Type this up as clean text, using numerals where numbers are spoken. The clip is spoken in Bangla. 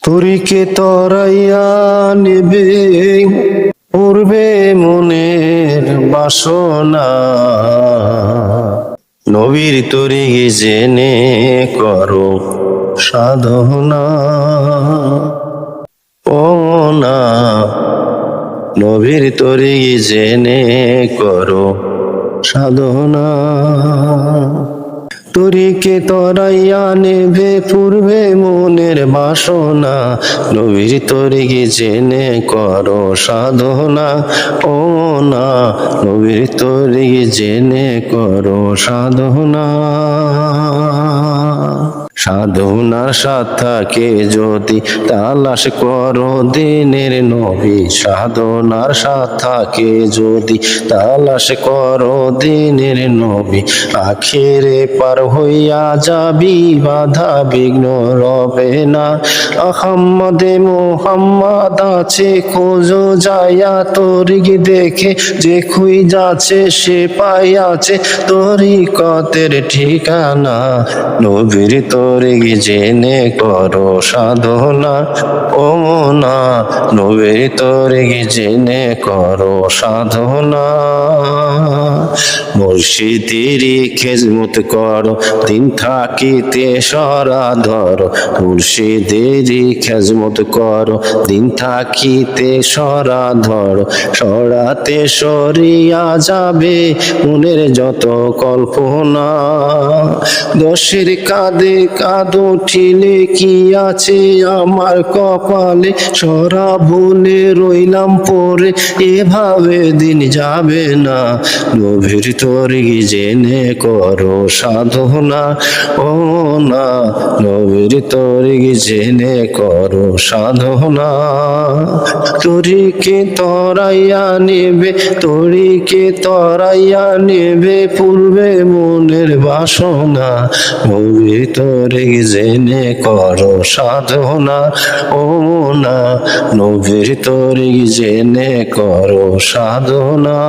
তরিকে তরাইয়া নেবে পূর্বে মনের বাসনা, নবীর তরি জেনে করো সাধনা। ও না, নবীর তরি জেনে করো সাধনা। তরিকে তরাইয়া নেবে পূর্বে মনের বাসনা, নবীর তরি জেনে করো সাধনা। ও না, নবীর তরি জেনে করো সাধনা। সাধনার সাথে যদি তালাশ করো দিনের নবী, সাধনার সাথে যদি তালাশ করো দিনের নবী, আখিরে পার হইয়া যাবি বাধা বিঘ্ন রবে না। আহম্মদে মোহাম্মদ আছে খোঁজো যাইয়া তরিক দেখে, যে খুই যাচ্ছে সে পাইয়াছে তরিকতের ঠিকানা। নবীর তরিক জেনে করো সাধনা। ও না, নবীর তরিক জেনে করো সাধনা। মুর্শিদেরই খেজমত করো দিন থাকিতে সরা ধরো, মুর্শিদেরই খেজমত করো দিন থাকিতে সরা ধরো। সরাতে সরিয়া যাবে মনের যত কল্পনা, দশের কাঁধে কাঁধ উঠিলে কি আছে আমার কপালে, সরা ভুলে রইলাম পরে এভাবে দিন যাবে না। নবীর তরিক জেনে করো সাধনা। ও না, নবীর তরিক জেনে করো সাধনা। তরিকে তরাইয়া নেবে, তরিকে তরাইয়া নেবে পূর্বে মনের বাসনা, নবীর তরিক জেনে করো সাধনা। ও না, নবীর তরিক জেনে করো সাধনা।